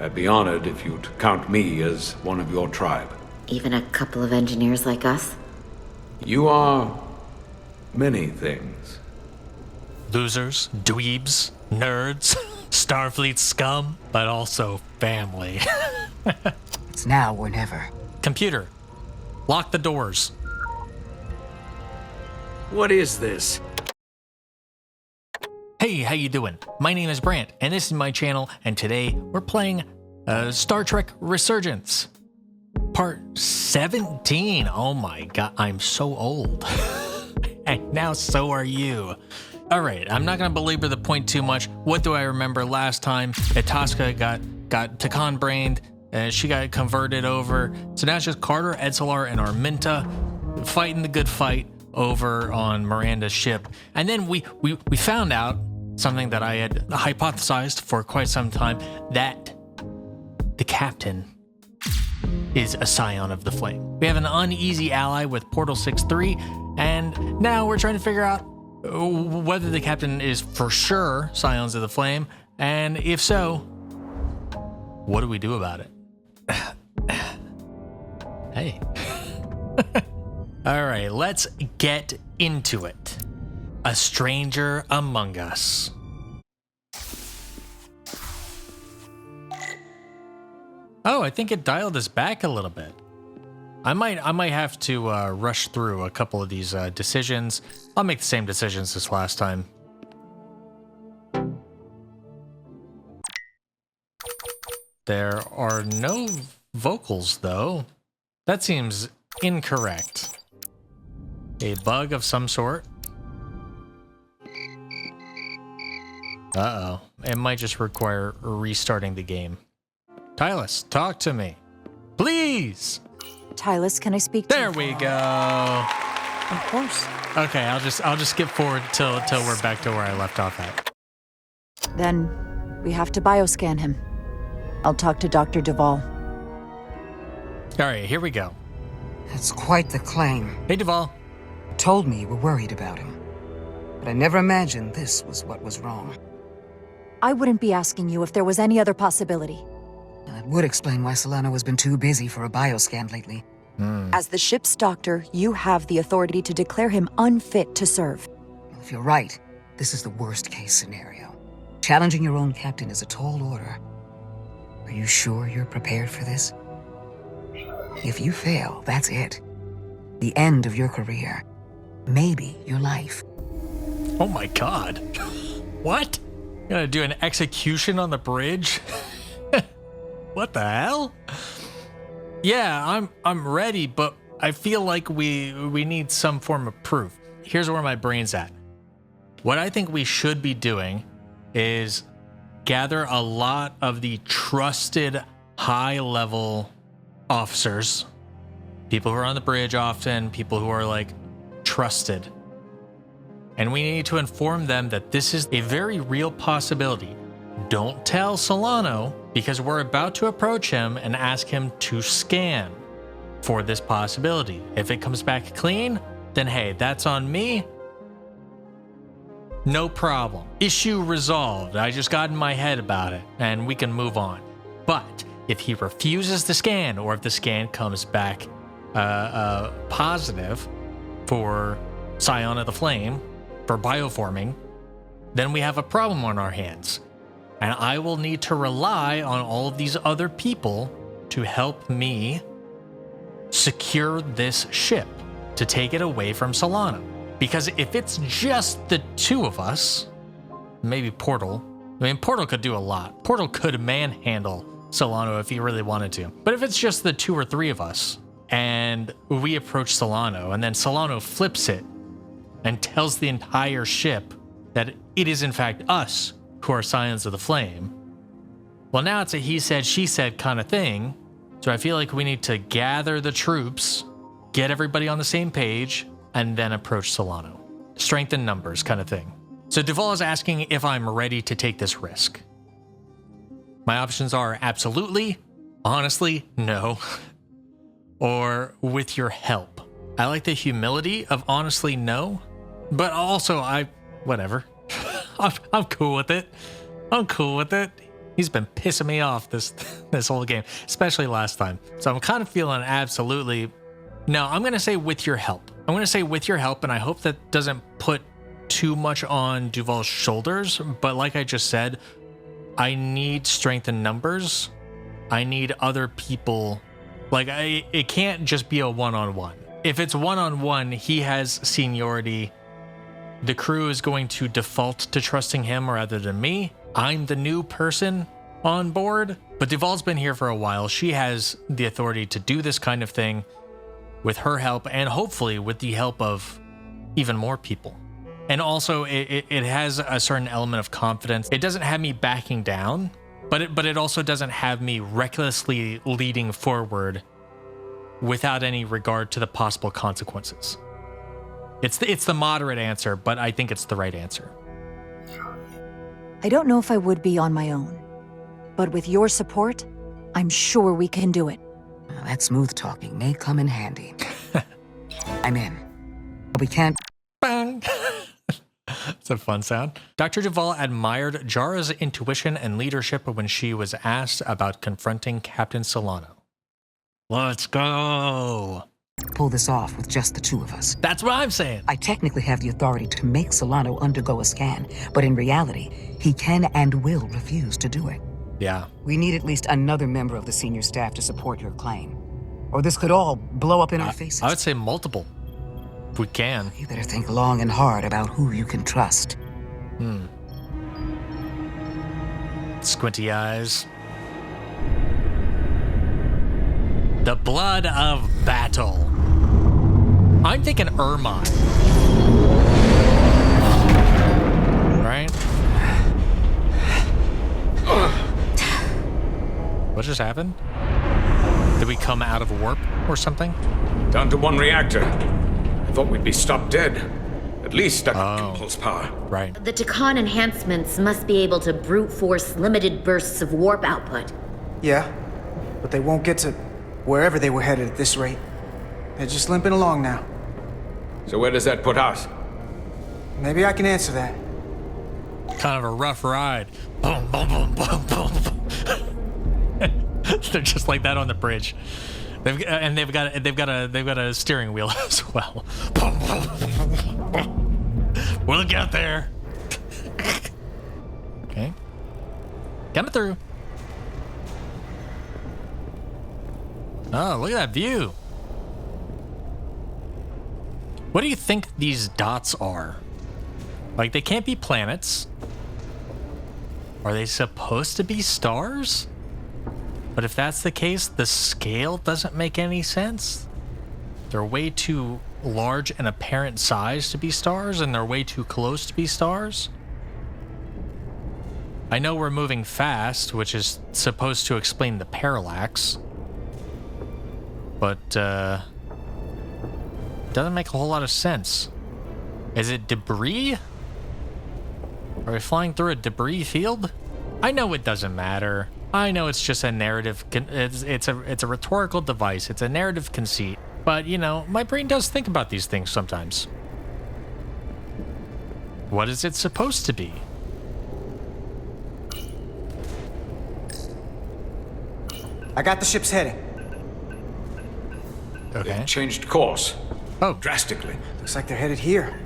I'd be honored if you'd count me as one of your tribe. Even a couple of engineers like us? You are many things. Losers, dweebs, nerds, Starfleet scum, but also family. It's now or never. Computer, lock the doors. What is this? Hey, how you doing? My name is Brant, and this is my channel, and today we're playing Star Trek Resurgence. Part 17. Oh my god, I'm so old. And now so are you. Alright, I'm not going to belabor the point too much. What do I remember last time? Itasca got Takan brained, and she got converted over. So now it's just Carter, Edsolar, and Arminta fighting the good fight over on Miranda's ship. And then we found out something that I had hypothesized for quite some time, that the captain is a scion of the flame. We have an uneasy ally with Portal 6-3, and now we're trying to figure out whether the captain is for sure scions of the flame, and if so, what do we do about it? Hey. All right, let's get into it. A stranger among us. Oh, I think it dialed us back a little bit. I might have to rush through a couple of these decisions. I'll make the same decisions as last time. There are no vocals, though. That seems incorrect. A bug of some sort. Uh-oh. It might just require restarting the game. Tylus, talk to me. Please! Tylus, can I speak to you? There we go. Of course. Okay, I'll just skip forward till we're back to where I left off at. Then we have to bioscan him. I'll talk to Dr. Duvall. All right, here we go. That's quite the claim. Hey, Duvall. Told me you were worried about him. But I never imagined this was what was wrong. I wouldn't be asking you if there was any other possibility. That would explain why Solano has been too busy for a bioscan lately. As the ship's doctor, you have the authority to declare him unfit to serve. Well, if you're right, this is the worst-case scenario. Challenging your own captain is a tall order. Are you sure you're prepared for this? If you fail, that's it. The end of your career. Maybe your life. Oh my god. What? You gonna do an execution on the bridge? What the hell? Yeah, I'm ready, but I feel like we need some form of proof. Here's where my brain's at. What I think we should be doing is gather a lot of the trusted high-level officers, people who are on the bridge often, people who are like trusted. And we need to inform them that this is a very real possibility. Don't tell Solano, because we're about to approach him and ask him to scan for this possibility. If it comes back clean, then hey, that's on me. No problem. Issue resolved. I just got in my head about it, and we can move on. But if he refuses the scan, or if the scan comes back positive for Scion of the Flame, for bioforming, then we have a problem on our hands. And I will need to rely on all of these other people to help me secure this ship, to take it away from Solano. Because if it's just the two of us, maybe Portal. I mean, Portal could do a lot. Portal could manhandle Solano if he really wanted to. But if it's just the 2 or 3 of us, and we approach Solano, and then Solano flips it and tells the entire ship that it is in fact us who are Scions of the Flame, well, now it's a he said, she said kind of thing. So I feel like we need to gather the troops, get everybody on the same page, and then approach Solano. Strength in numbers kind of thing. So Duvall is asking if I'm ready to take this risk. My options are absolutely, honestly, no, or with your help. I like the humility of honestly no, but also whatever. I'm cool with it. I'm cool with it. He's been pissing me off this whole game, especially last time. So I'm kind of feeling absolutely... No, I'm going to say with your help. I'm going to say with your help, and I hope that doesn't put too much on Duvall's shoulders. But like I just said, I need strength in numbers. I need other people. Like, it can't just be a one-on-one. If it's one-on-one, he has seniority. The crew is going to default to trusting him rather than me. I'm the new person on board, but Duvall's been here for a while. She has the authority to do this kind of thing with her help, and hopefully with the help of even more people. And also, it has a certain element of confidence. It doesn't have me backing down, but it also doesn't have me recklessly leading forward without any regard to the possible consequences. It's the moderate answer, but I think it's the right answer. I don't know if I would be on my own, but with your support, I'm sure we can do it. Well, that smooth talking may come in handy. I'm in. But we can't... Bang! It's a fun sound. Dr. Duvall admired Jara's intuition and leadership when she was asked about confronting Captain Solano. Let's go! pull this off with just the two of us. That's what I'm saying. I technically have the authority to make Solano undergo a scan, but in reality, he can and will refuse to do it. Yeah. We need at least another member of the senior staff to support your claim, or this could all blow up in our faces. I would say multiple. If we can. You better think long and hard about who you can trust. Squinty eyes. The blood of battle. I'm thinking Ermine. Right? What just happened? Did we come out of warp or something? Down to one reactor. I thought we'd be stopped dead. At least stuck with impulse power. Right. The Takan enhancements must be able to brute force limited bursts of warp output. Yeah, but they won't get to wherever they were headed at this rate. They're just limping along now. So where does that put us? Maybe I can answer that. Kind of a rough ride. Boom, boom, boom, boom, boom. They're just like that on the bridge. They've got a steering wheel as well. We'll get there. Okay. Coming through. Oh, look at that view. What do you think these dots are? Like, they can't be planets. Are they supposed to be stars? But if that's the case, the scale doesn't make any sense. They're way too large and apparent size to be stars, and they're way too close to be stars. I know we're moving fast, which is supposed to explain the parallax. But, doesn't make a whole lot of sense. Is it debris? Are we flying through a debris field? I know it doesn't matter. I know it's just a narrative. It's a rhetorical device. It's a narrative conceit. But, you know, my brain does think about these things sometimes. What is it supposed to be? I got the ship's heading. Okay. They've changed course. Oh. Drastically. Looks like they're headed here.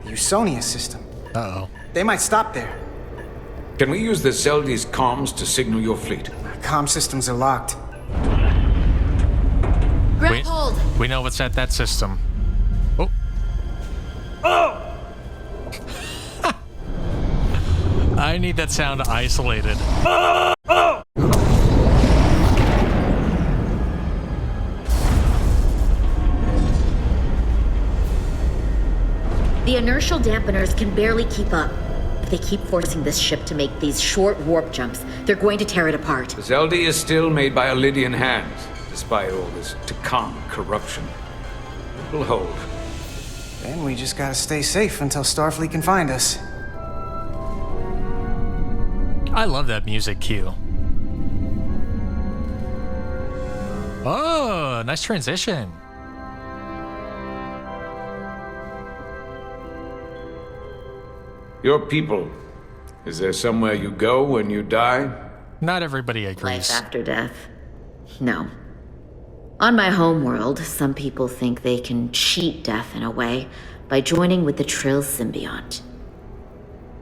The Usonia system. Uh-oh. They might stop there. Can we use the Zeldi's comms to signal your fleet? Comm systems are locked. Grab hold! We know what's at that system. Oh. I need that sound isolated. The inertial dampeners can barely keep up. If they keep forcing this ship to make these short warp jumps, they're going to tear it apart. The Zeldi is still made by Lydian hands, despite all this Takan corruption. It will hold. Then we just gotta stay safe until Starfleet can find us. I love that music cue. Oh, nice transition. Your people. Is there somewhere you go when you die? Not everybody Life agrees. after death. No. On my homeworld, some people think they can cheat death in a way by joining with the Trill symbiont.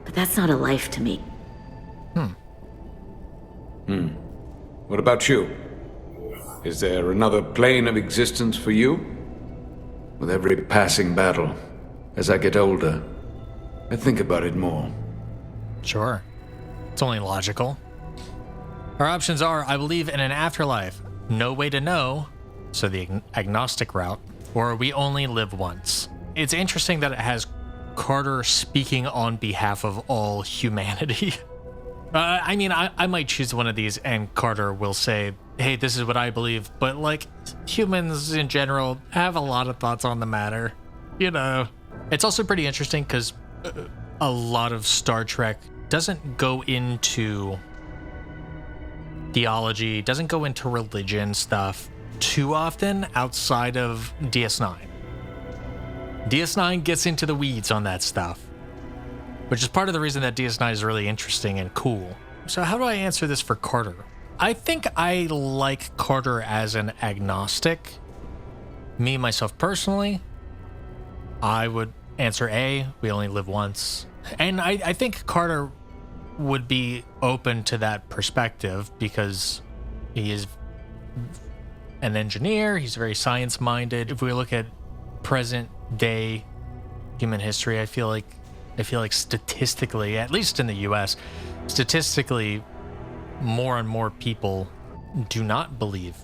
But that's not a life to me. What about you? Is there another plane of existence for you? With every passing battle, as I get older, I think about it more. Sure. It's only logical. Our options are, I believe in an afterlife, no way to know, so the agnostic route, or we only live once. It's interesting that it has Carter speaking on behalf of all humanity. I mean, I might choose one of these and Carter will say, hey, this is what I believe, but like, humans in general have a lot of thoughts on the matter, you know. It's also pretty interesting because a lot of Star Trek doesn't go into theology, doesn't go into religion stuff too often outside of DS9. DS9 gets into the weeds on that stuff, which is part of the reason that DS9 is really interesting and cool. So how do I answer this for Carter? I think I like Carter as an agnostic. Me, myself personally, I would answer A, we only live once. And I think Carter would be open to that perspective because he is an engineer, he's very science-minded. If we look at present day human history, I feel like statistically, at least in the US, statistically, more and more people do not believe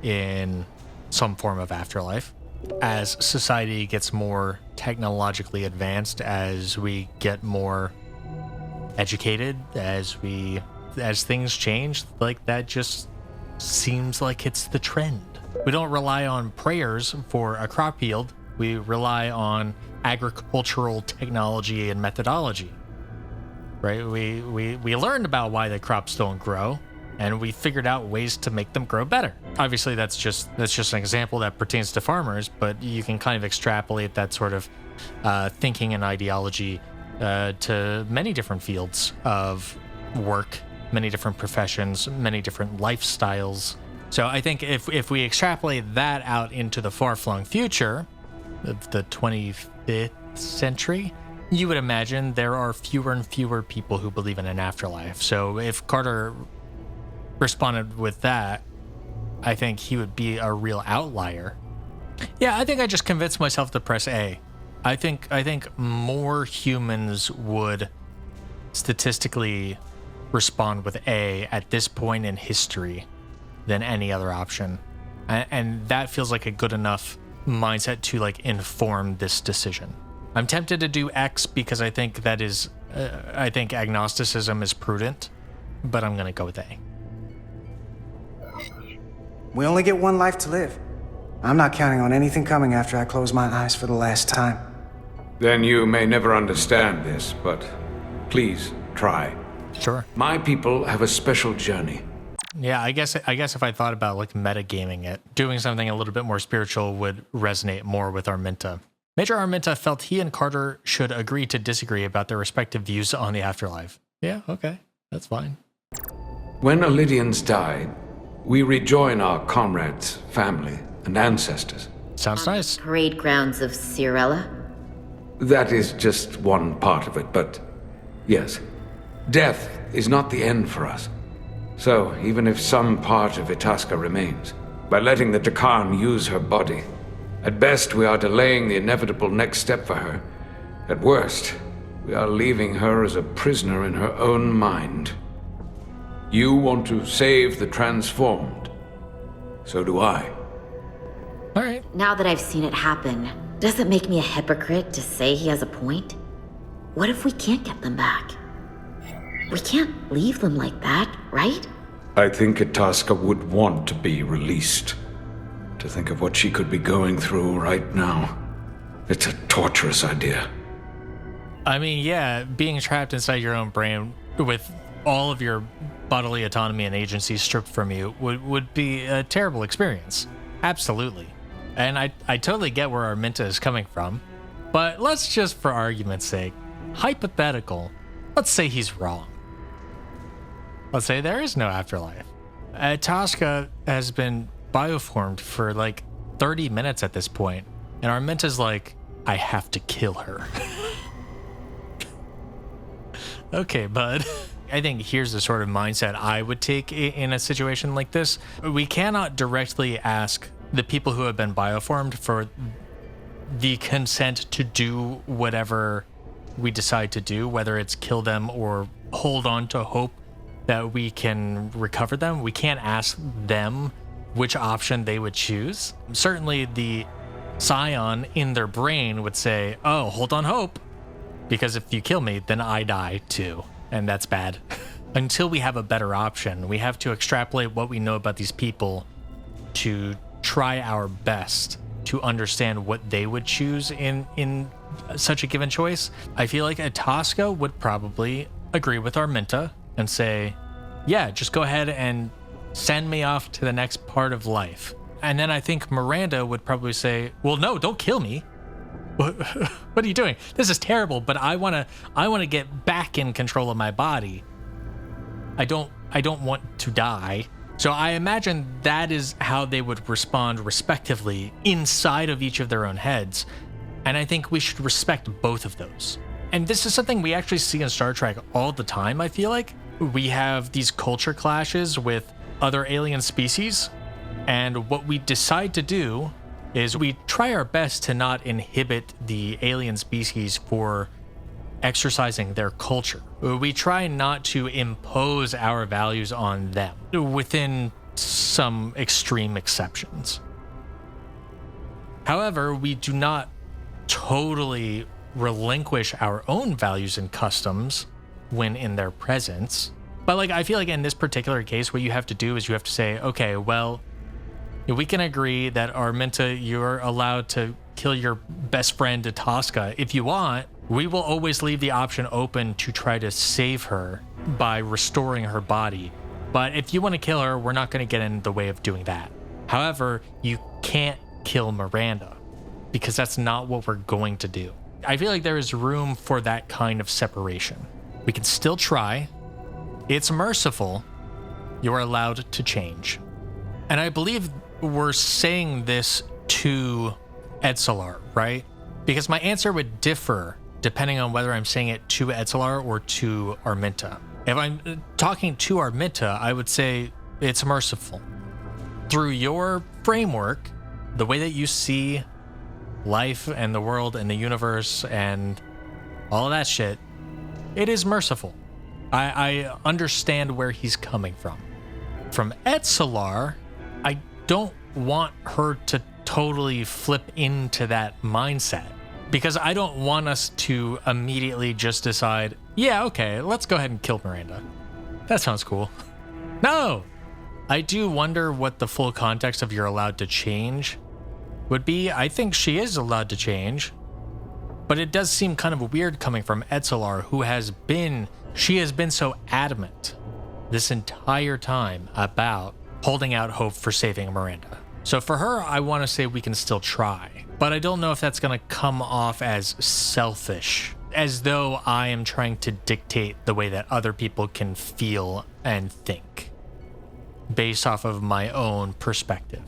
in some form of afterlife. As society gets more technologically advanced, as we get more educated, as things change, like that just seems like it's the trend. We don't rely on prayers for a crop yield. We rely on agricultural technology and methodology, right? We learned about why the crops don't grow, and we figured out ways to make them grow better. Obviously, that's just an example that pertains to farmers, but you can kind of extrapolate that sort of thinking and ideology to many different fields of work, many different professions, many different lifestyles. So I think if we extrapolate that out into the far-flung future of the 25th century, you would imagine there are fewer and fewer people who believe in an afterlife. So if Carter responded with that, I think he would be a real outlier. Yeah, I think I just convinced myself to press A. I think more humans would statistically respond with A at this point in history than any other option. And that feels like a good enough mindset to like inform this decision. I'm tempted to do X because I think that is, I think agnosticism is prudent, but I'm going to go with A. We only get one life to live. I'm not counting on anything coming after I close my eyes for the last time. Then you may never understand this, but please try. Sure. My people have a special journey. Yeah, I guess if I thought about like metagaming it, doing something a little bit more spiritual would resonate more with Arminta. Major Arminta felt he and Carter should agree to disagree about their respective views on the afterlife. Yeah, okay, that's fine. When Illydians die, we rejoin our comrades, family, and ancestors. Sounds nice. Parade grounds of Cirella? That is just one part of it, but yes, death is not the end for us. So, even if some part of Itasca remains, by letting the Dakarn use her body, at best we are delaying the inevitable next step for her. At worst, we are leaving her as a prisoner in her own mind. You want to save the transformed. So do I. All right. Now that I've seen it happen, does it make me a hypocrite to say he has a point? What if we can't get them back? We can't leave them like that, right? I think Itasca would want to be released. To think of what she could be going through right now. It's a torturous idea. I mean, yeah, being trapped inside your own brain with all of your bodily autonomy and agency stripped from you would be a terrible experience. Absolutely. And I totally get where Arminta is coming from. But let's just, for argument's sake, hypothetical, let's say he's wrong. Let's say there is no afterlife. Tosca has been bioformed for like 30 minutes at this point, and Arminta's like, I have to kill her. Okay, bud. I think here's the sort of mindset I would take in a situation like this. We cannot directly ask the people who have been bioformed for the consent to do whatever we decide to do, whether it's kill them or hold on to hope that we can recover them. We can't ask them which option they would choose. Certainly the scion in their brain would say, oh, hold on hope, because if you kill me, then I die too, and that's bad. Until we have a better option, we have to extrapolate what we know about these people to try our best to understand what they would choose in such a given choice. I feel like Tosca would probably agree with Arminta and say, yeah, just go ahead and send me off to the next part of life. And then I think Miranda would probably say, well, no, don't kill me. What are you doing? This is terrible, but I want to get back in control of my body. I don't want to die. So I imagine that is how they would respond respectively inside of each of their own heads. And I think we should respect both of those. And this is something we actually see in Star Trek all the time, I feel like. We have these culture clashes with other alien species, and what we decide to do is we try our best to not inhibit the alien species for exercising their culture. We try not to impose our values on them, within some extreme exceptions. However, we do not totally relinquish our own values and customs when in their presence. But like, I feel like in this particular case, what you have to do is you have to say, okay, well, we can agree that Arminta, you're allowed to kill your best friend Tosca if you want. We will always leave the option open to try to save her by restoring her body. But if you want to kill her, we're not going to get in the way of doing that. However, you can't kill Miranda, because that's not what we're going to do. I feel like there is room for that kind of separation. We can still try. It's merciful. You are allowed to change. And I believe we're saying this to Etzelar, right? Because my answer would differ depending on whether I'm saying it to Etzelar or to Arminta. If I'm talking to Arminta, I would say it's merciful. Through your framework, the way that you see life and the world and the universe and all of that shit, it is merciful. I understand where he's coming from. From Etzelar, I don't want her to totally flip into that mindset, because I don't want us to immediately just decide, yeah, okay, let's go ahead and kill Miranda. That sounds cool. No! I do wonder what the full context of you're allowed to change would be. I think she is allowed to change, but it does seem kind of weird coming from Etzelar, who has been so adamant this entire time about holding out hope for saving Miranda. So for her, I want to say we can still try, but I don't know if that's going to come off as selfish, as though I am trying to dictate the way that other people can feel and think based off of my own perspective.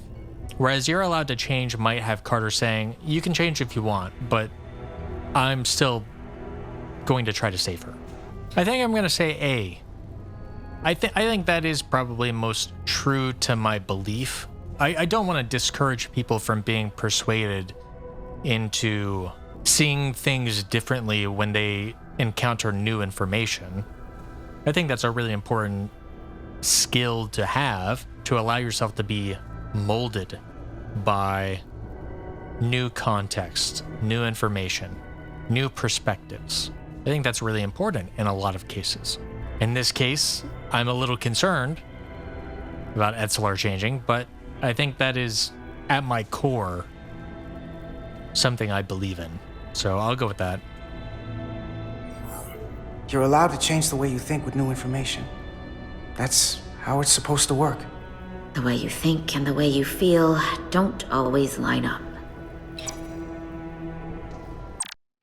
Whereas you're allowed to change might have Carter saying, you can change if you want, but I'm still going to try to save her. I think I'm going to say A. I think that is probably most true to my belief. I don't want to discourage people from being persuaded into seeing things differently when they encounter new information. I think that's a really important skill to have, to allow yourself to be molded by new context, new information, new perspectives. I think that's really important in a lot of cases. In this case, I'm a little concerned about Etzelar changing, but I think that is, at my core, something I believe in. So I'll go with that. You're allowed to change the way you think with new information. That's how it's supposed to work. The way you think and the way you feel don't always line up.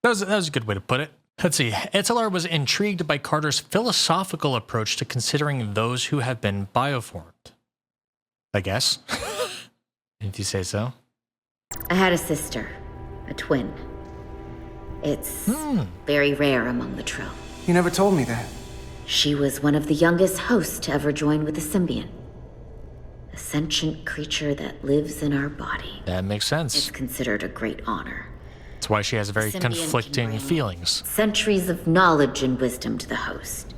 That was a good way to put it. Let's see. Etzelar was intrigued by Carter's philosophical approach to considering those who have been bioformed. I guess. If you say so. I had a sister, a twin. It's very rare among the Trill. You never told me that. She was one of the youngest hosts to ever join with the symbiont. A sentient creature that lives in our body. That makes sense. It's considered a great honor. That's why she has very The symbiont can conflicting bring feelings. Centuries of knowledge and wisdom to the host.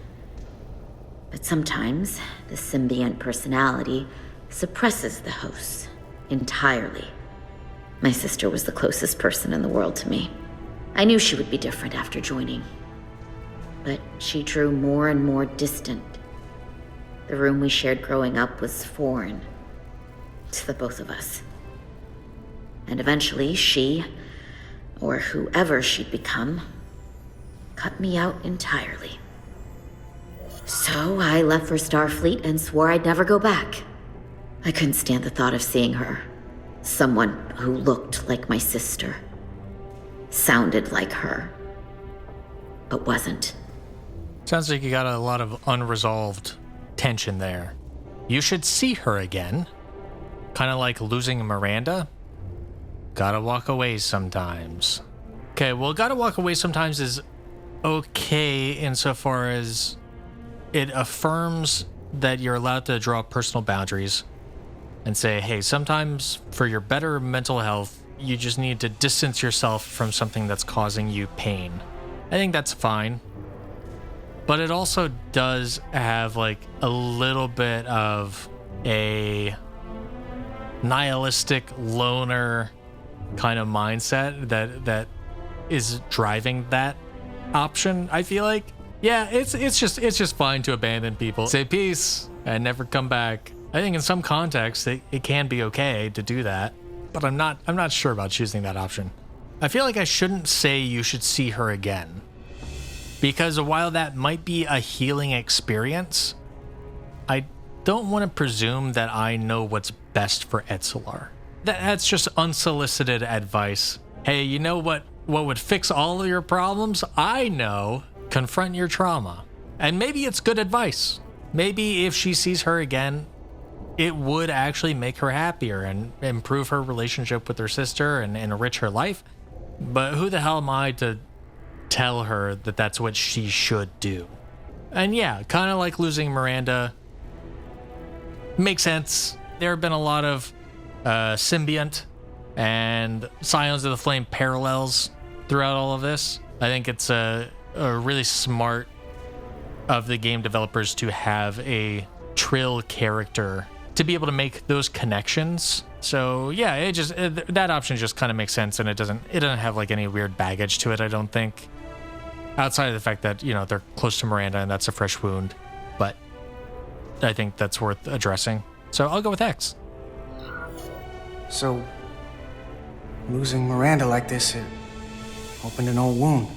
But sometimes, the symbiont personality suppresses the host entirely. My sister was the closest person in the world to me. I knew she would be different after joining. But she drew more and more distant. The room we shared growing up was foreign to the both of us. And eventually she, or whoever she'd become, cut me out entirely. So I left for Starfleet and swore I'd never go back. I couldn't stand the thought of seeing her. Someone who looked like my sister. Sounded like her. But wasn't. Sounds like you got a lot of unresolved tension there. You should see her again. Kind of like losing Miranda. Gotta walk away sometimes. Okay, well, gotta walk away sometimes is okay insofar as it affirms that you're allowed to draw personal boundaries and say, hey, sometimes for your better mental health, you just need to distance yourself from something that's causing you pain. I think that's fine. But it also does have like a little bit of a nihilistic loner kind of mindset that is driving that option. I feel like, yeah, it's just fine to abandon people, say peace, and never come back. I think in some contexts it can be okay to do that, but I'm not sure about choosing that option. I feel like I shouldn't say you should see her again, because while that might be a healing experience, I don't want to presume that I know what's best for Etzelar. That's just unsolicited advice. Hey, you know what would fix all of your problems? I know. Confront your trauma. And maybe it's good advice. Maybe if she sees her again, it would actually make her happier and improve her relationship with her sister and enrich her life. But who the hell am I to tell her that that's what she should do? And yeah, kind of like losing Miranda. Makes sense. There have been a lot of symbiont and Scions of the Flame parallels throughout all of this. I think it's a really smart of the game developers to have a Trill character to be able to make those connections. So yeah, that option just kind of makes sense, and it doesn't have like any weird baggage to it, I don't think. Outside of the fact that, you know, they're close to Miranda and that's a fresh wound, but I think that's worth addressing. So I'll go with X. So, losing Miranda like this, it opened an old wound.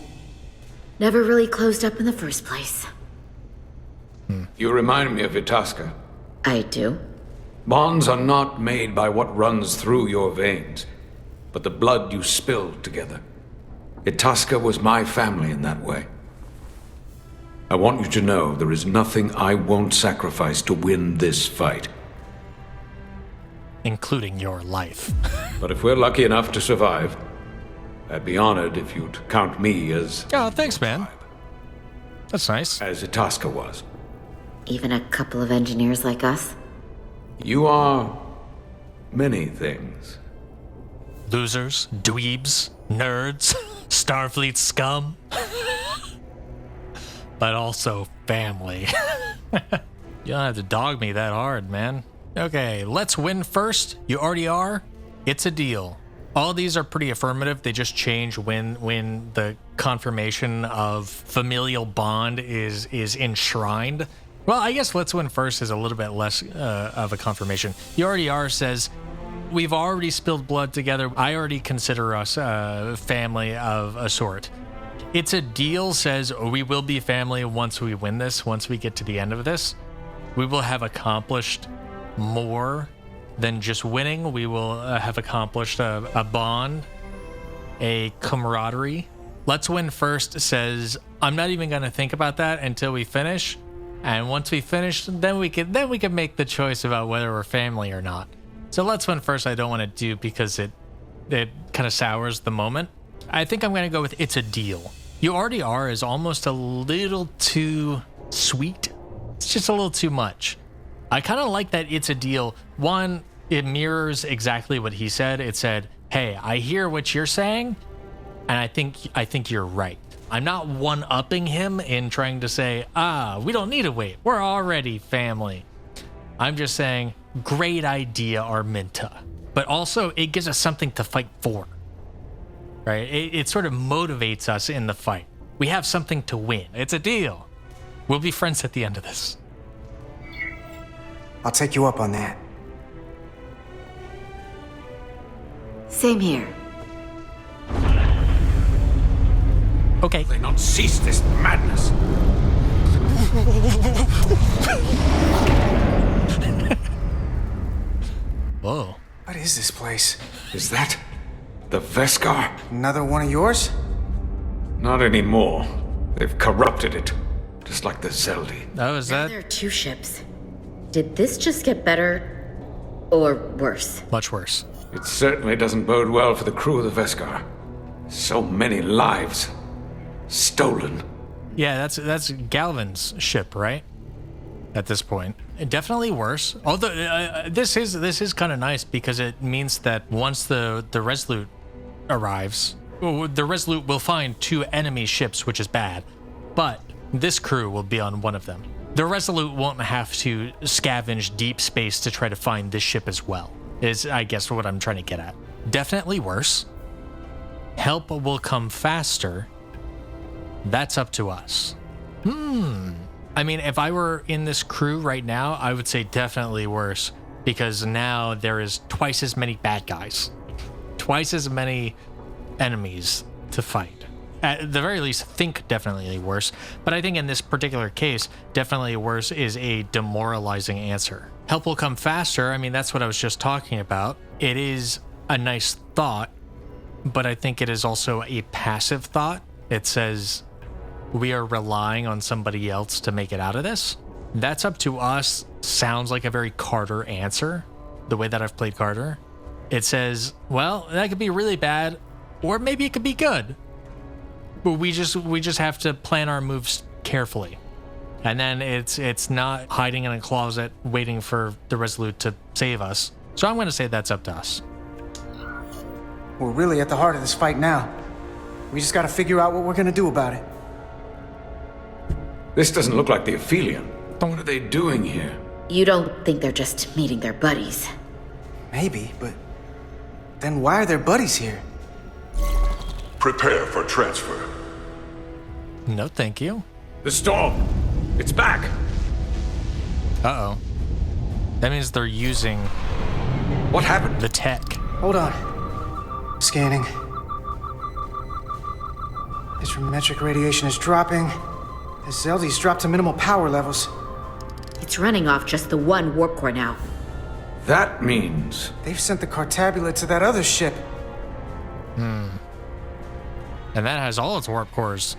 Never really closed up in the first place. You remind me of Itasca. I do. Bonds are not made by what runs through your veins, but the blood you spilled together. Itasca was my family in that way. I want you to know there is nothing I won't sacrifice to win this fight. Including your life. But if we're lucky enough to survive, I'd be honored if you'd count me as... Oh, thanks, man. That's nice. As Itasca was. Even a couple of engineers like us? You are... many things. Losers, dweebs, nerds, Starfleet scum. But also family. You don't have to dog me that hard, man. Okay, let's win first. You already are. It's a deal. All these are pretty affirmative. They just change when the confirmation of familial bond is enshrined. Well, I guess let's win first is a little bit less of a confirmation. You already are says, we've already spilled blood together. I already consider us family of a sort. It's a deal says we will be family once we win this, once we get to the end of this. We will have accomplished more than just winning. We will have accomplished a bond, a camaraderie. Let's Win First says, I'm not even going to think about that until we finish. And once we finish, then we can make the choice about whether we're family or not. So Let's Win First I don't want to do because it kind of sours the moment. I think I'm going to go with It's a Deal. You Already Are is almost a little too sweet. It's just a little too much. I kind of like that It's a Deal. One, it mirrors exactly what he said. It said, hey, I hear what you're saying, and I think you're right. I'm not one-upping him in trying to say, we don't need to wait. We're already family. I'm just saying, great idea, Arminta. But also, it gives us something to fight for. Right? It sort of motivates us in the fight. We have something to win. It's a deal. We'll be friends at the end of this. I'll take you up on that. Same here. Okay. They not cease this madness. Whoa. What is this place? Is that the Veskar? Another one of yours? Not anymore. They've corrupted it, just like the Zeldi. Oh, is Now that there are two ships. Did this just get better or worse? much worse? It certainly doesn't bode well for the crew of the Veskar. So many lives stolen. Yeah, that's Galvin's ship, right? At this point, definitely worse. Although this is kind of nice because it means that once the Resolute arrives, the Resolute will find two enemy ships, which is bad. But this crew will be on one of them. The Resolute won't have to scavenge deep space to try to find this ship as well. Is, I guess, what I'm trying to get at. Definitely worse. Help will come faster. That's up to us. I mean, if I were in this crew right now, I would say definitely worse, because now there is twice as many bad guys, twice as many enemies to fight. At the very least, think definitely worse, but I think in this particular case, definitely worse is a demoralizing answer. Help will come faster. I mean, that's what I was just talking about. It is a nice thought, but I think it is also a passive thought. It says, we are relying on somebody else to make it out of this. That's up to us. Sounds like a very Carter answer, the way that I've played Carter. It says, well, that could be really bad, or maybe it could be good. But we just have to plan our moves carefully. And then it's not hiding in a closet waiting for the Resolute to save us. So I'm going to say that's up to us. We're really at the heart of this fight now. We just gotta figure out what we're gonna do about it. This doesn't look like the Aphelion. What are they doing here? You don't think they're just meeting their buddies? Maybe, but then why are their buddies here? Prepare for transfer. No, thank you. The storm! It's back! Uh-oh. That means they're using What happened? the tech. Hold on. Scanning. Astrometric radiation is dropping. The Zeldi's dropped to minimal power levels. It's running off just the one warp core now. That means... They've sent the Cartabula to that other ship. And that has all its warp cores.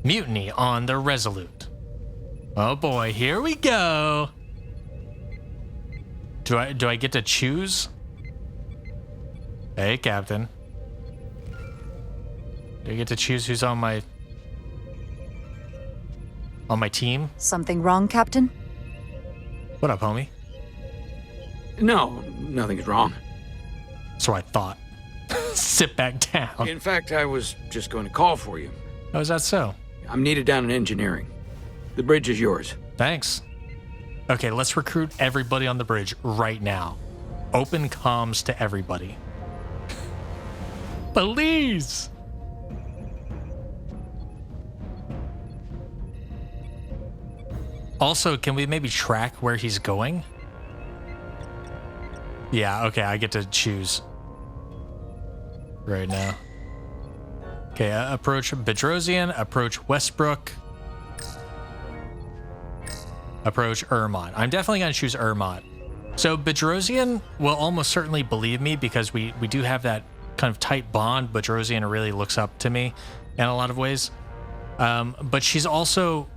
Mutiny on the Resolute. Oh boy, here we go. Do I get to choose? Hey, Captain. Do I get to choose who's on my team? Something wrong, Captain? What up, homie? No, nothing's wrong. So I thought. Sit back down. In fact, I was just going to call for you. Oh, is that so? I'm needed down in engineering. The bridge is yours. Thanks. Okay, let's recruit everybody on the bridge right now. Open comms to everybody. Please! Also, can we maybe track where he's going? Yeah, okay, I get to choose. Right now. Okay, approach Bedrosian, approach Westbrook. Approach Ermont. I'm definitely going to choose Ermont. So Bedrosian will almost certainly believe me because we do have that kind of tight bond. Bedrosian really looks up to me in a lot of ways. But she's also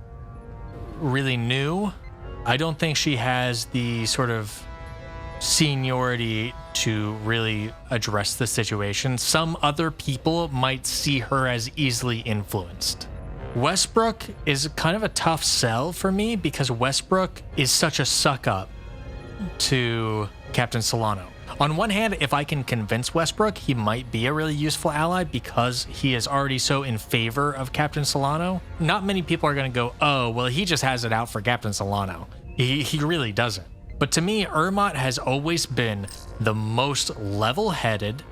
really new. I don't think she has the sort of seniority to really address the situation. Some other people might see her as easily influenced. Westbrook is kind of a tough sell for me because Westbrook is such a suck up to Captain Solano. On one hand, if I can convince Westbrook, he might be a really useful ally because he is already so in favor of Captain Solano. Not many people are going to go, oh, well, he just has it out for Captain Solano. He really doesn't. But to me, Ermot has always been the most level-headed.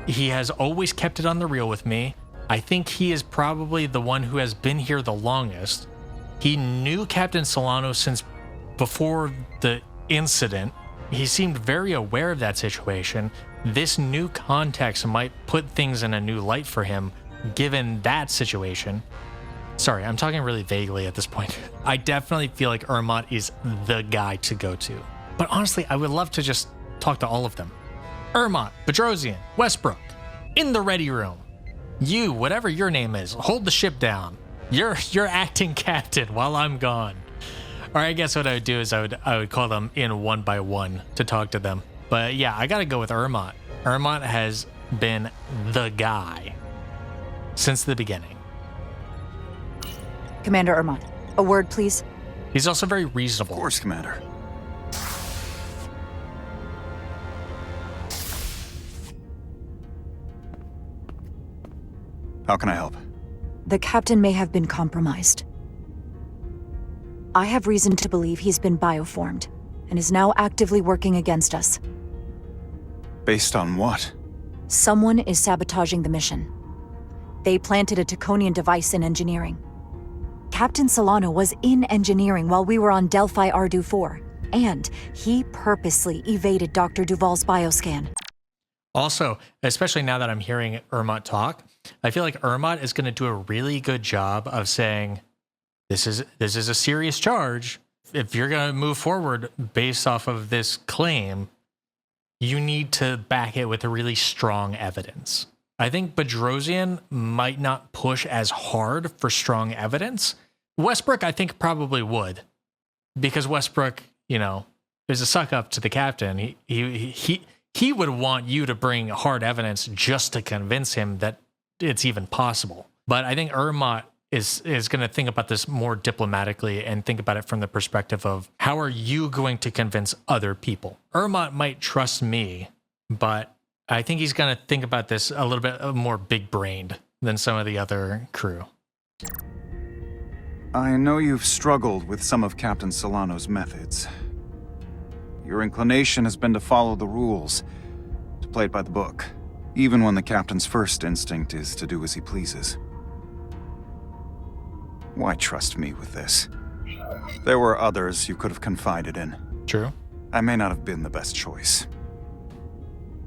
He has always kept it on the real with me. I think he is probably the one who has been here the longest. He knew Captain Solano since before the incident. He seemed very aware of that situation. This new context might put things in a new light for him, given that situation. Sorry, I'm talking really vaguely at this point. I definitely feel like Ermot is the guy to go to. But honestly, I would love to just talk to all of them. Ermot, Bedrosian, Westbrook, in the ready room. You, whatever your name is, hold the ship down. You're acting captain while I'm gone. Or I guess what I would do is I would call them in one by one to talk to them. But yeah, I gotta go with Ermot. Ermot has been the guy since the beginning. Commander Ermot, a word, please. He's also very reasonable. Of course, Commander. How can I help? The captain may have been compromised. I have reason to believe he's been bioformed and is now actively working against us. Based on what? Someone is sabotaging the mission. They planted a Taconian device in engineering. Captain Solano was in engineering while we were on Delphi Ardu 4, and he purposely evaded Dr. Duvall's bioscan. Also, especially now that I'm hearing Ermot talk, I feel like Ermot is going to do a really good job of saying, this is a serious charge. If you're going to move forward based off of this claim, you need to back it with a really strong evidence. I think Bedrosian might not push as hard for strong evidence. Westbrook, I think, probably would, because Westbrook, is a suck up to the captain. He would want you to bring hard evidence just to convince him that it's even possible. But I think Ermot is going to think about this more diplomatically and think about it from the perspective of how are you going to convince other people? Ermot might trust me, but I think he's going to think about this a little bit more big-brained than some of the other crew. I know you've struggled with some of Captain Solano's methods. Your inclination has been to follow the rules, to play it by the book, even when the captain's first instinct is to do as he pleases. Why trust me with this? There were others you could have confided in. True. I may not have been the best choice.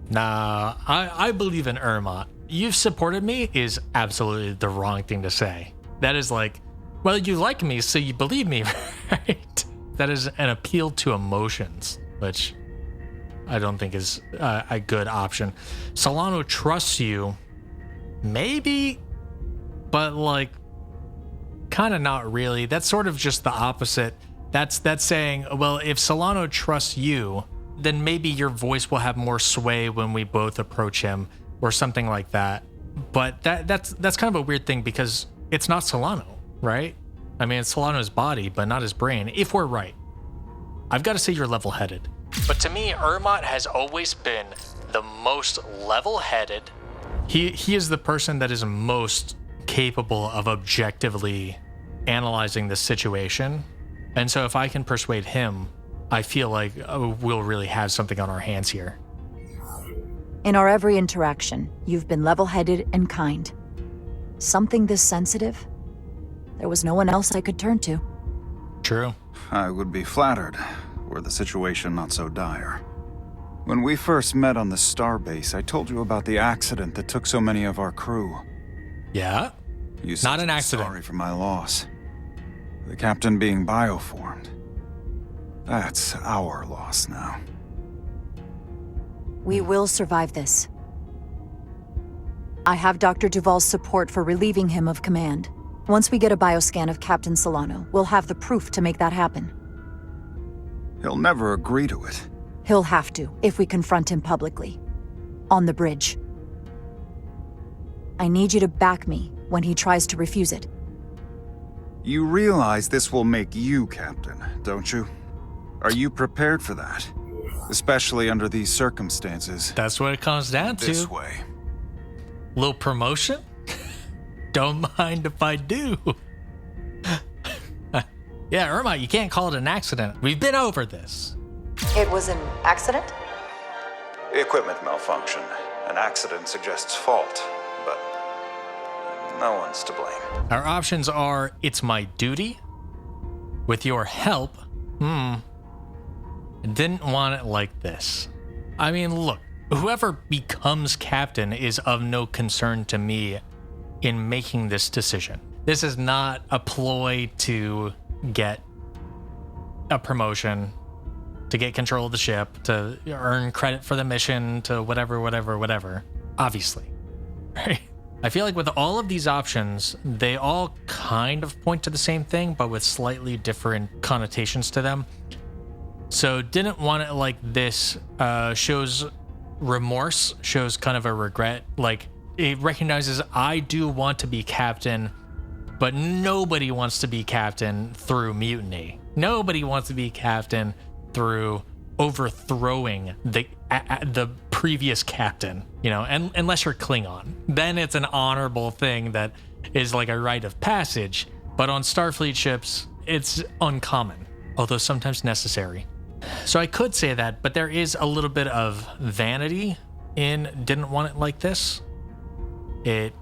Nah, I believe in Ermot. You've supported me is absolutely the wrong thing to say. That is like, well, you like me, so you believe me, right? That is an appeal to emotions, which I don't think is a good option. Solano trusts you, maybe, but like, kind of not really. That's sort of just the opposite. That's saying, well, if Solano trusts you, then maybe your voice will have more sway when we both approach him or something like that. But that's kind of a weird thing because it's not Solano, right? I mean, it's Solano's body, but not his brain, if we're right. I've got to say you're level-headed. But to me, Ermot has always been the most level-headed. He is the person that is most capable of objectively analyzing the situation. And so if I can persuade him, I feel like we'll really have something on our hands here. In our every interaction, you've been level-headed and kind. Something this sensitive? There was no one else I could turn to. True. I would be flattered were the situation not so dire. When we first met on the starbase, I told you about the accident that took so many of our crew. Yeah? You said not an accident. Sorry for my loss. The captain being bioformed. That's our loss now. We will survive this. I have Dr. Duvall's support for relieving him of command. Once we get a bioscan of Captain Solano, we'll have the proof to make that happen. He'll never agree to it. He'll have to, if we confront him publicly. On the bridge. I need you to back me when he tries to refuse it. You realize this will make you captain, don't you? Are you prepared for that? Especially under these circumstances. That's what it comes down to. This way. Little promotion? Don't mind if I do. Yeah, Irma, you can't call it an accident. We've been over this. It was an accident? Equipment malfunction. An accident suggests fault, but no one's to blame. Our options are, it's my duty. With your help, I didn't want it like this. I mean, look, whoever becomes captain is of no concern to me in making this decision. This is not a ploy to get a promotion, to get control of the ship, to earn credit for the mission, to whatever. Obviously, right? I feel like with all of these options, they all kind of point to the same thing, but with slightly different connotations to them. So didn't want it like this shows remorse, shows kind of a regret. Like, it recognizes I do want to be captain, but nobody wants to be captain through mutiny. Nobody wants to be captain through overthrowing the previous captain, you know, and unless you're Klingon, then it's an honorable thing that is like a rite of passage. But on Starfleet ships, it's uncommon, although sometimes necessary. So I could say that, but there is a little bit of vanity in didn't want it like this. It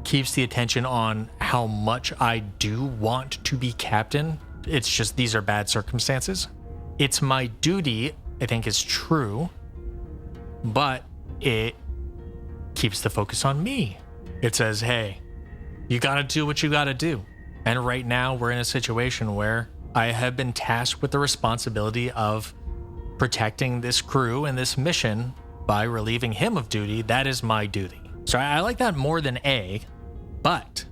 keeps the attention on how much I do want to be captain. It's just these are bad circumstances. It's my duty, I think, is true, but it keeps the focus on me. It says, hey, you gotta do what you gotta do. And right now we're in a situation where I have been tasked with the responsibility of protecting this crew and this mission by relieving him of duty. That is my duty. So I like that more than A, but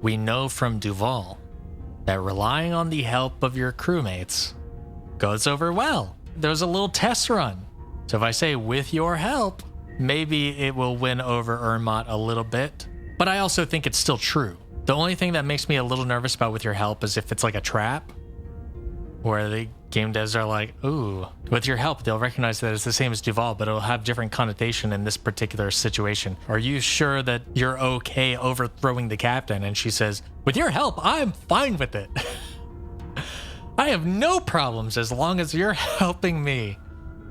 we know from Duvall that relying on the help of your crewmates goes over well. There's a little test run. So if I say with your help, maybe it will win over Irma a little bit, but I also think it's still true. The only thing that makes me a little nervous about with your help is if it's like a trap, where the game devs are like, ooh, with your help, they'll recognize that it's the same as Duvall, but it'll have different connotation in this particular situation. Are you sure that you're okay overthrowing the captain? And she says, with your help, I'm fine with it. I have no problems as long as you're helping me.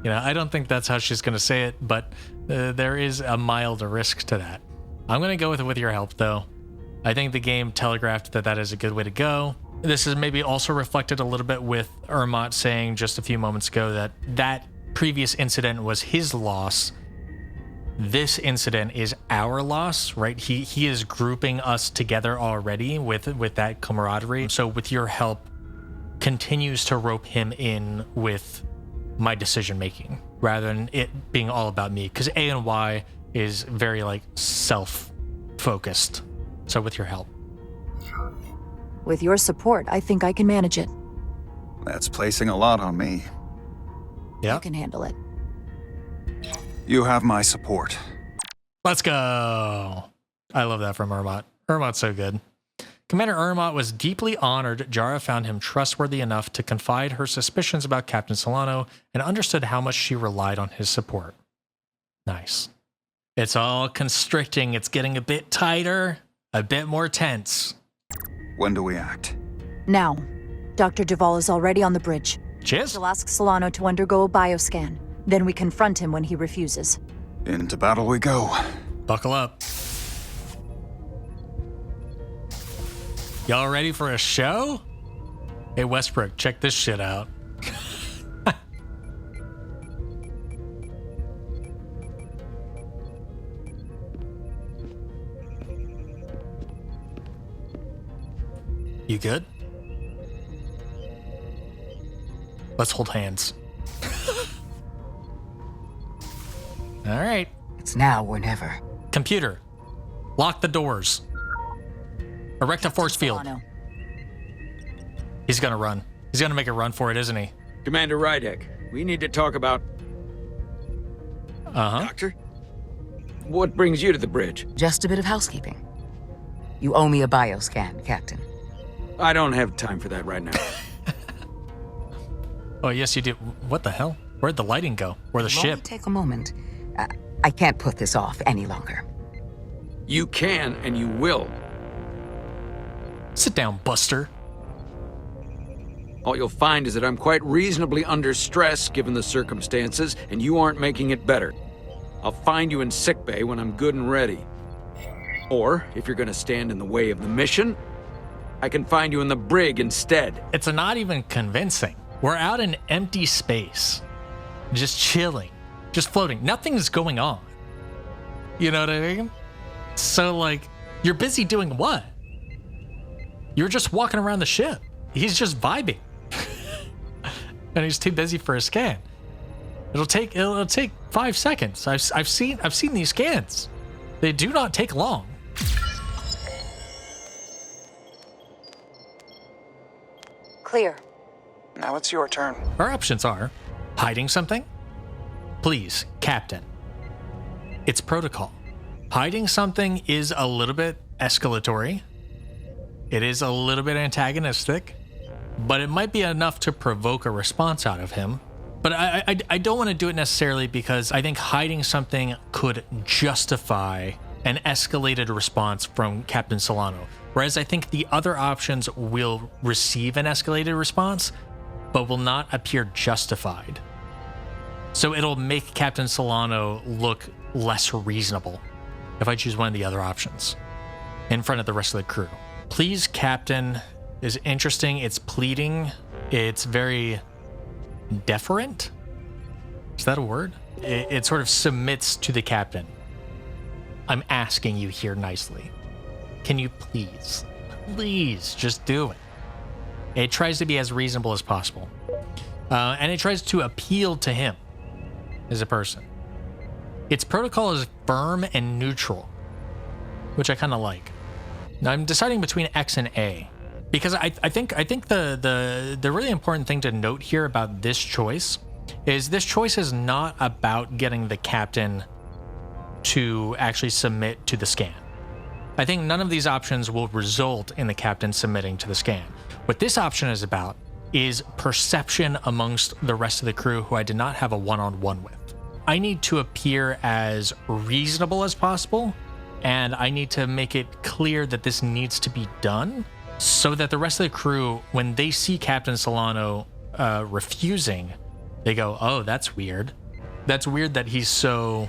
You know, I don't think that's how she's going to say it, but there is a mild risk to that. I'm going to go with your help, though. I think the game telegraphed that that is a good way to go. This is maybe also reflected a little bit with Irma saying just a few moments ago that that previous incident was his loss. This incident is our loss, right? He is grouping us together already with that camaraderie. So with your help, continues to rope him in with my decision making rather than it being all about me, because A and Y is very like self-focused. So with your help. With your support, I think I can manage it. That's placing a lot on me. Yeah. You can handle it. You have my support. Let's go. I love that from Irma. Irma's so good. Commander Irma was deeply honored Jara found him trustworthy enough to confide her suspicions about Captain Solano and understood how much she relied on his support. Nice. It's all constricting. It's getting a bit tighter, a bit more tense. When do we act? Now, Dr. Duvall is already on the bridge. Cheers. She'll ask Solano to undergo a bioscan. Then we confront him when he refuses. Into battle we go. Buckle up. Y'all ready for a show? Hey, Westbrook, check this shit out. You good? Let's hold hands. All right. It's now or never. Computer, lock the doors. Erect a force field. Solano. He's gonna run. He's gonna make a run for it, isn't he? Commander Rydek, we need to talk about... Doctor? What brings you to the bridge? Just a bit of housekeeping. You owe me a bioscan, Captain. I don't have time for that right now. Oh, yes, you do. What the hell? Where'd the lighting go? Or the It'll only ship? take a moment. I can't put this off any longer. You can and you will. Sit down, Buster. All you'll find is that I'm quite reasonably under stress given the circumstances, and you aren't making it better. I'll find you in sickbay when I'm good and ready. Or, if you're gonna stand in the way of the mission, I can find you in the brig instead. It's not even convincing. We're out in empty space. Just chilling. Just floating. Nothing's going on. You know what I mean? So, like, you're busy doing what? You're just walking around the ship. He's just vibing. And he's too busy for a scan. It'll take 5 seconds. I've seen these scans. They do not take long. Clear. Now it's your turn. Our options are hiding something. Please, Captain. It's protocol. Hiding something is a little bit escalatory. It is a little bit antagonistic, but it might be enough to provoke a response out of him. But I don't want to do it necessarily because I think hiding something could justify an escalated response from Captain Solano. Whereas I think the other options will receive an escalated response, but will not appear justified. So it'll make Captain Solano look less reasonable if I choose one of the other options in front of the rest of the crew. Please, Captain is interesting. It's pleading. It's very deferent. Is that a word? It sort of submits to the captain. I'm asking you here nicely. Can you please just do it? It tries to be as reasonable as possible. And it tries to appeal to him as a person. Its protocol is firm and neutral, which I kind of like. Now I'm deciding between X and A, because I think the really important thing to note here about this choice is not about getting the captain to actually submit to the scan. I think none of these options will result in the captain submitting to the scan. What this option is about is perception amongst the rest of the crew who I did not have a one-on-one with. I need to appear as reasonable as possible, and I need to make it clear that this needs to be done so that the rest of the crew, when they see Captain Solano refusing, they go, oh, that's weird. That's weird that he's so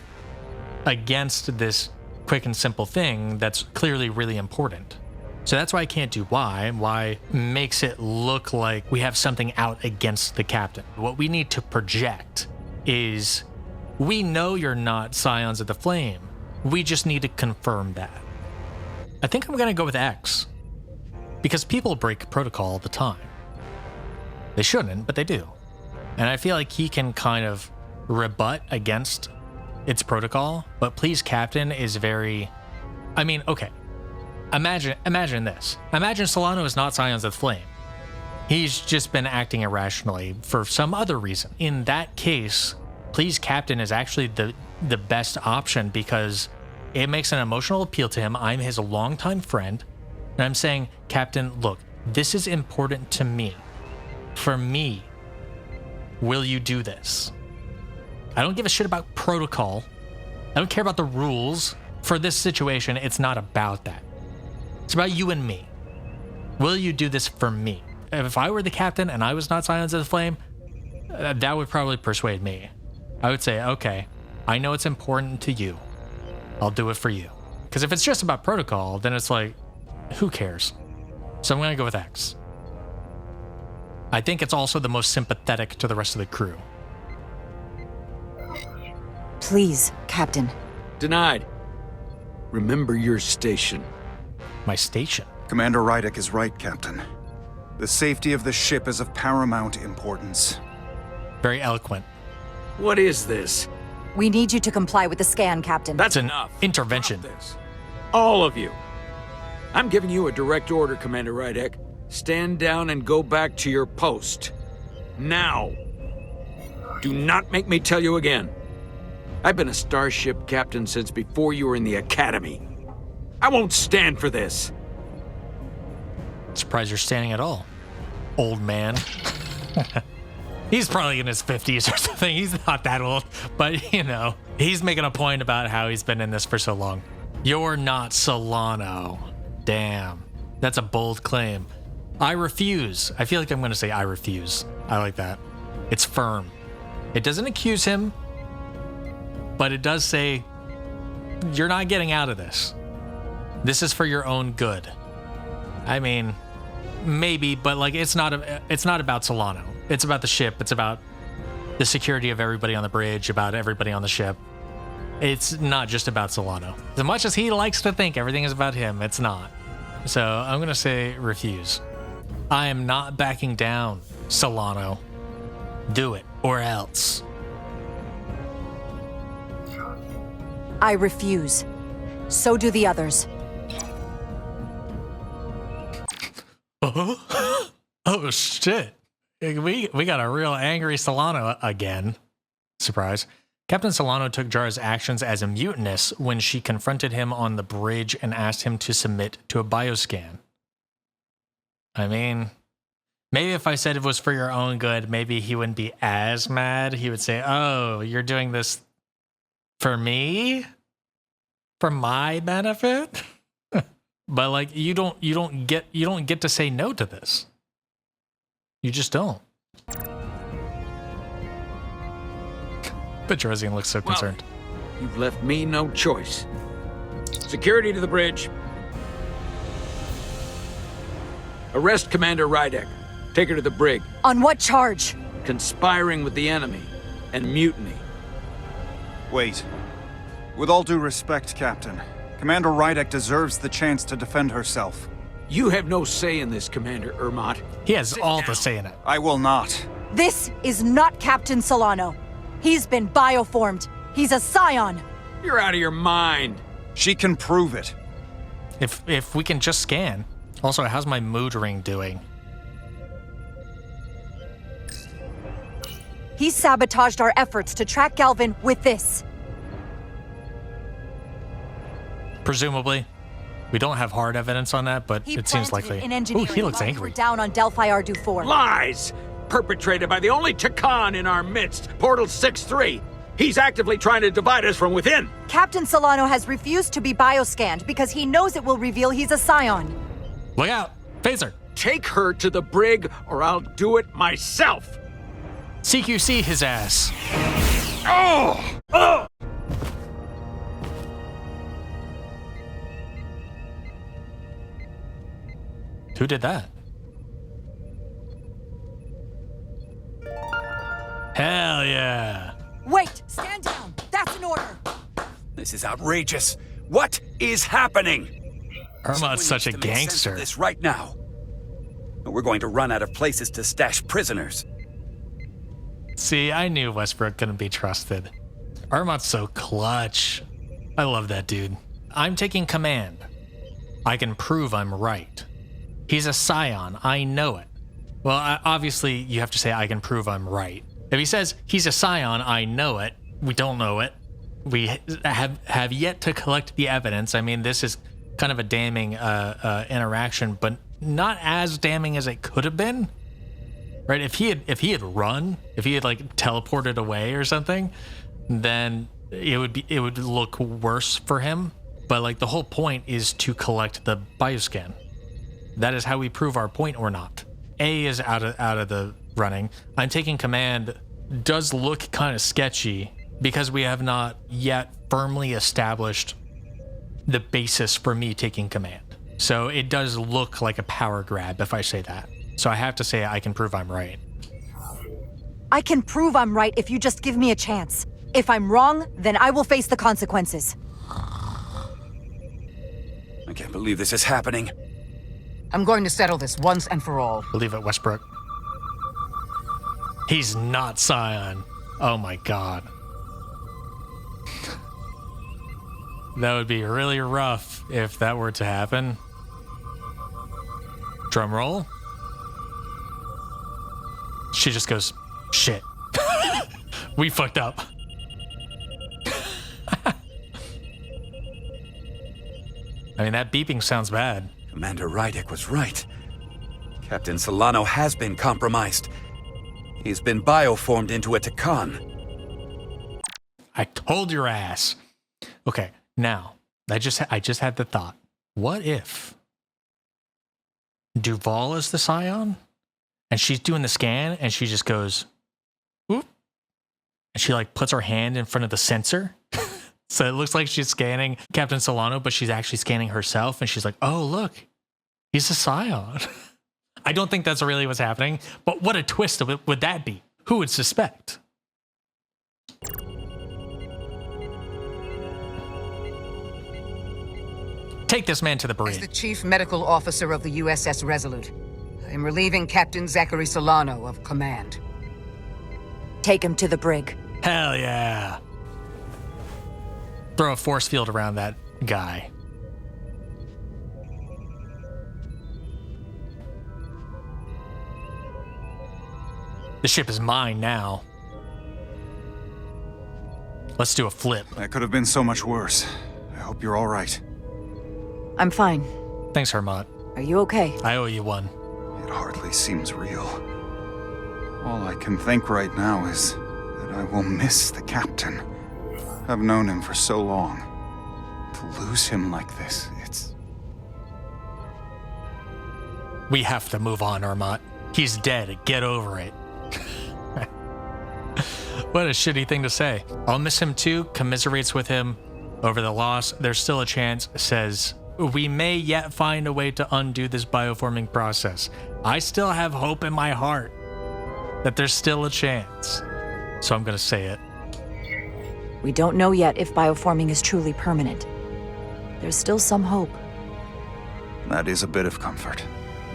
against this quick and simple thing that's clearly really important. So that's why I can't do Y. Y makes it look like we have something out against the captain. What we need to project is, we know you're not Scions of the Flame. We just need to confirm that. I think I'm gonna go with X, because people break protocol all the time. They shouldn't, but they do. And I feel like he can kind of rebut against its protocol, but please, Captain is very... I mean, okay. Imagine this. Imagine Solano is not Scions of the Flame. He's just been acting irrationally for some other reason. In that case, please, Captain is actually the best option because it makes an emotional appeal to him. I'm his longtime friend, and I'm saying, Captain, look, this is important to me. For me, will you do this? I don't give a shit about protocol. I don't care about the rules. For this situation, it's not about that. It's about you and me. Will you do this for me? If I were the captain and I was not Scions of the Flame, that would probably persuade me. I would say, okay, I know it's important to you. I'll do it for you. Because if it's just about protocol, then it's like, who cares? So I'm going to go with X. I think it's also the most sympathetic to the rest of the crew. Please, Captain. Denied. Remember your station. My station? Commander Rydek is right, Captain. The safety of the ship is of paramount importance. Very eloquent. What is this? We need you to comply with the scan, Captain. That's an enough. intervention. Stop this. All of you. I'm giving you a direct order, Commander Rydek. Stand down and go back to your post. Now. Do not make me tell you again. I've been a starship captain since before you were in the Academy. I won't stand for this. Surprised you're standing at all, old man. He's probably in his 50s or something. He's not that old, but you know, he's making a point about how he's been in this for so long. You're not Solano. Damn, that's a bold claim. I refuse. I feel like I'm going to say I refuse. I like that. It's firm. It doesn't accuse him, but it does say you're not getting out of this. This is for your own good. I mean, maybe, but like it's not about Solano. It's about the ship. It's about the security of everybody on the bridge, about everybody on the ship. It's not just about Solano. As much as he likes to think everything is about him, it's not. So I'm going to say refuse. I am not backing down, Solano. Do it, or else. I refuse. So do the others. Oh shit. We got a real angry Solano again. Surprise. Captain Solano took Jara's actions as a mutinous when she confronted him on the bridge and asked him to submit to a bioscan. I mean, maybe if I said it was for your own good, maybe he wouldn't be as mad. He would say, "Oh, you're doing this for me? For my benefit?" But like you don't get to say no to this. You just don't. But Jarazian looks so concerned. You've left me no choice. Security to the bridge. Arrest Commander Rydek. Take her to the brig. On what charge? Conspiring with the enemy and mutiny. Wait. With all due respect, Captain, Commander Rydek deserves the chance to defend herself. You have no say in this, Commander Ermont. He has all the say in it. I will not. This is not Captain Solano. He's been bioformed. He's a scion. You're out of your mind. She can prove it. If we can just scan. Also, how's my mood ring doing? He sabotaged our efforts to track Galvin with this. Presumably. We don't have hard evidence on that, but it seems likely. Oh, he looks angry. We're down on Delphi Ardu 4. Lies! Perpetrated by the only Takan in our midst, Portal 6-3. He's actively trying to divide us from within. Captain Solano has refused to be bioscanned because he knows it will reveal he's a scion. Look out! Phaser! Take her to the brig, or I'll do it myself. CQC his ass. Oh! Oh! Who did that? Hell yeah. Wait! Stand down! That's an order! This is outrageous. What is happening? Ermot's such a Someone needs to make sense of gangster. this right now. We're going to run out of places to stash prisoners. See, I knew Westbrook couldn't be trusted. Ermot's so clutch. I love that dude. I'm taking command. I can prove I'm right. He's a scion. I know it. Well, obviously, you have to say I can prove I'm right. If he says he's a scion, I know it. We don't know it. We have yet to collect the evidence. I mean, this is kind of a damning interaction, but not as damning as it could have been. Right? If he had run, if he had like teleported away or something, then it would look worse for him. But like the whole point is to collect the bioscan. That is how we prove our point or not. A is out of the running. I'm taking command does look kind of sketchy because we have not yet firmly established the basis for me taking command. So it does look like a power grab if I say that. So I have to say I can prove I'm right. I can prove I'm right if you just give me a chance. If I'm wrong, then I will face the consequences. I can't believe this is happening. I'm going to settle this once and for all. Believe it, Westbrook. He's not Scion. Oh my god. That would be really rough if that were to happen. Drum roll. She just goes, shit. We fucked up. I mean, that beeping sounds bad. Commander Rydick was right. Captain Solano has been compromised. He's been bioformed into a Takan. I told your ass. Okay, now, I just had the thought. What if Duvall is the Scion? And she's doing the scan, and she just goes, whoop. And she, like, puts her hand in front of the sensor. So it looks like she's scanning Captain Solano, but she's actually scanning herself. And she's like, oh, look, he's a Scion. I don't think that's really what's happening. But what a twist would that be? Who would suspect? Take this man to the bridge. As the Chief Medical Officer of the USS Resolute, I am relieving Captain Zachary Solano of command. Take him to the brig. Hell yeah. Throw a force field around that guy. The ship is mine now. Let's do a flip. That could have been so much worse. I hope you're all right. I'm fine. Thanks, Hermot. Are you okay? I owe you one. It hardly seems real. All I can think right now is that I will miss the captain. I've known him for so long. To lose him like this, it's... We have to move on, Hermot. He's dead. Get over it. What a shitty thing to say. I'll miss him too, commiserates with him over the loss. There's still a chance, says, we may yet find a way to undo this bioforming process. I still have hope in my heart that there's still a chance. So I'm going to say it. We don't know yet if bioforming is truly permanent. There's still some hope. That is a bit of comfort.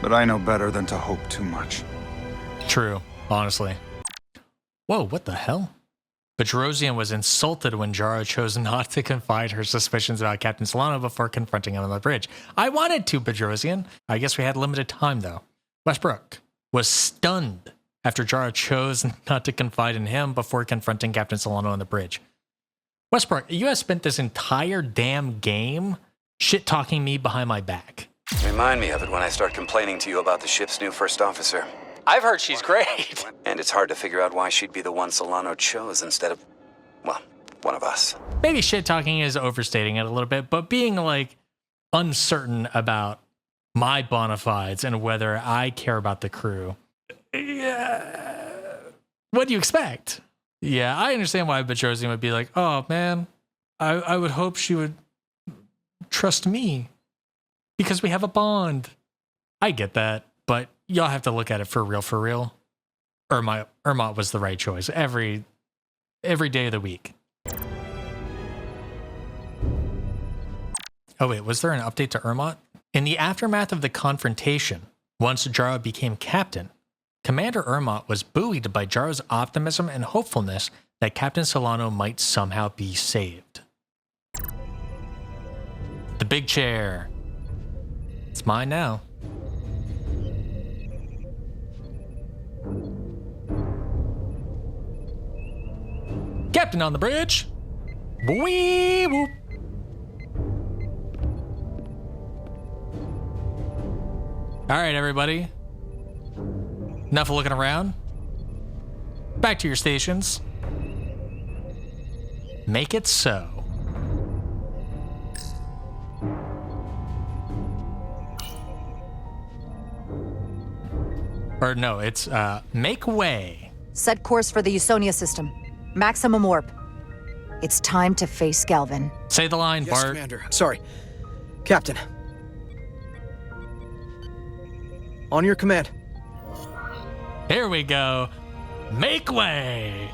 But I know better than to hope too much. True, honestly. Whoa, what the hell? Bedrosian was insulted when Jara chose not to confide her suspicions about Captain Solano before confronting him on the bridge. I wanted to, Bedrosian. I guess we had limited time, though. Westbrook was stunned after Jara chose not to confide in him before confronting Captain Solano on the bridge. Westbrook, you have spent this entire damn game shit-talking me behind my back. Remind me of it when I start complaining to you about the ship's new first officer. I've heard she's great. And it's hard to figure out why she'd be the one Solano chose instead of, well, one of us. Maybe shit-talking is overstating it a little bit, but being, like, uncertain about my bona fides and whether I care about the crew. Yeah. What do you expect? Yeah, I understand why Bedrosian would be like, oh, man, I would hope she would trust me because we have a bond. I get that, but y'all have to look at it for real. Ermot was the right choice every day of the week. Oh wait, was there an update to Ermot? In the aftermath of the confrontation, once Jara became captain, Commander Ermot was buoyed by Jara's optimism and hopefulness that Captain Solano might somehow be saved. The big chair. It's mine now. Captain on the bridge. Wee whoop. All right, everybody. Enough of looking around. Back to your stations. Make it so. Or no, it's make way. Set course for the Usonia system. Maximum warp. It's time to face Galvin. Say the line, Yes, Bart. Commander. Sorry. Captain. On your command. Here we go. Make way.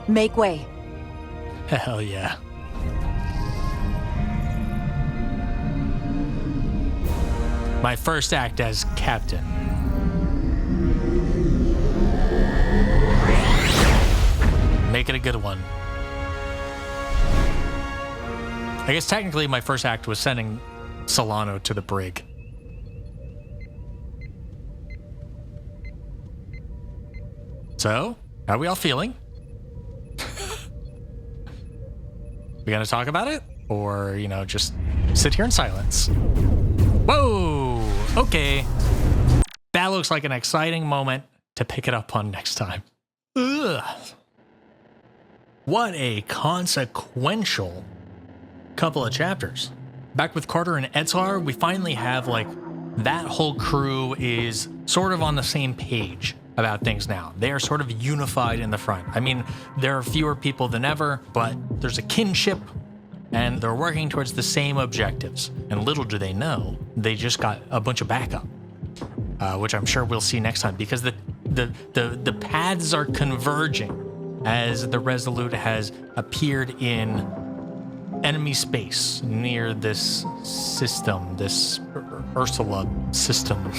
Make way. Hell yeah. My first act as captain. Make it a good one. I guess technically my first act was sending Solano to the brig. So, how are we all feeling? We gonna talk about it? Or, just sit here in silence? Whoa! Okay. That looks like an exciting moment to pick it up on next time. Ugh. What a consequential couple of chapters. Back with Carter and Etzar, we finally have, that whole crew is sort of on the same page about things now. They are sort of unified in the front. I mean, there are fewer people than ever, but there's a kinship, and they're working towards the same objectives. And little do they know, they just got a bunch of backup, which I'm sure we'll see next time, because the paths are converging as the Resolute has appeared in enemy space near this system, this Ursula system.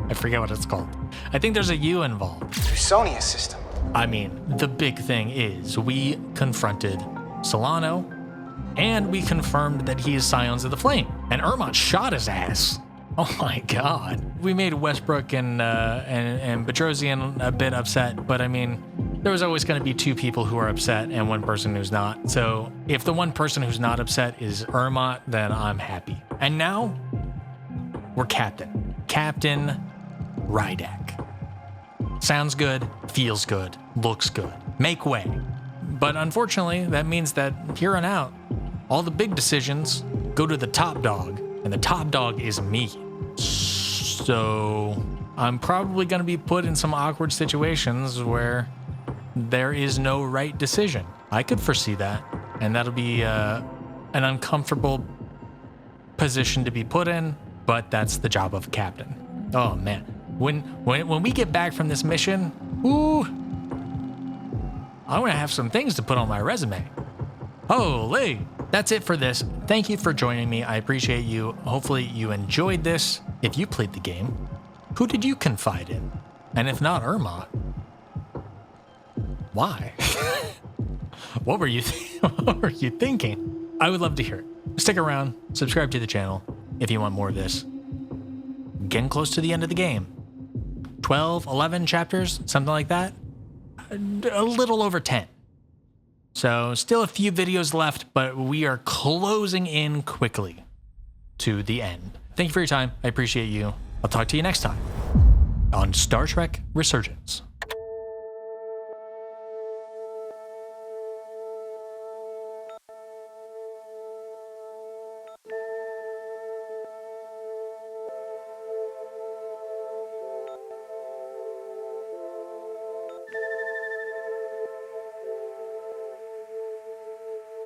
I forget what it's called. I think there's a U involved. Usonia system. I mean, the big thing is we confronted Solano, and we confirmed that he is Scions of the Flame. And Ermont shot his ass. Oh my god. We made Westbrook and Bedrosian a bit upset, but I mean, there was always going to be two people who are upset and one person who's not. So if the one person who's not upset is Ermont, then I'm happy. And now, we're Captain. Captain Rydak. Sounds good, feels good, looks good. Make way. But unfortunately, that means that here on out, all the big decisions go to the top dog, and the top dog is me. So I'm probably going to be put in some awkward situations where there is no right decision. I could foresee that, and that'll be an uncomfortable position to be put in, but that's the job of a captain. Oh man, when we get back from this mission, ooh, I'm gonna have some things to put on my resume. Holy! That's it for this. Thank you for joining me. I appreciate you. Hopefully you enjoyed this. If you played the game, who did you confide in? And if not Ermont, why? What were you thinking? I would love to hear it. Stick around, subscribe to the channel if you want more of this. Getting close to the end of the game. 12, 11 chapters, something like that. A little over 10. So still a few videos left, but we are closing in quickly to the end. Thank you for your time. I appreciate you. I'll talk to you next time on Star Trek Resurgence.